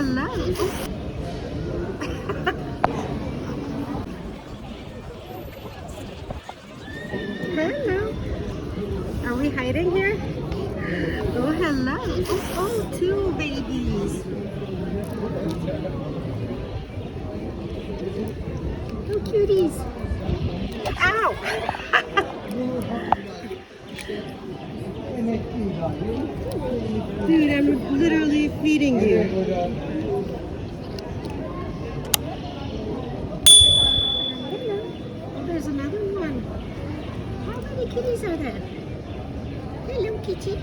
hello. Hello. Are we hiding here? Oh, hello. Oh, two babies. Oh, cuties. Ow! Dude, I'm literally feeding you. Hello. Oh, there's another one. How many kitties are there? Hello, kitty.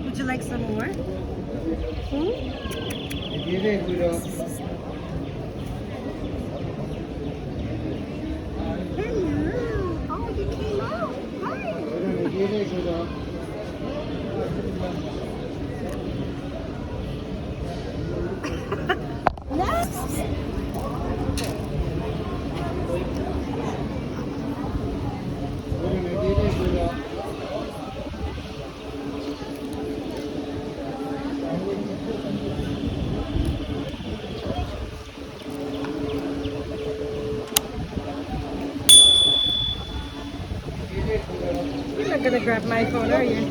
Would you like some more? Hmm? Hello. Oh, you came out. Hi. You're not gonna grab my phone, are you?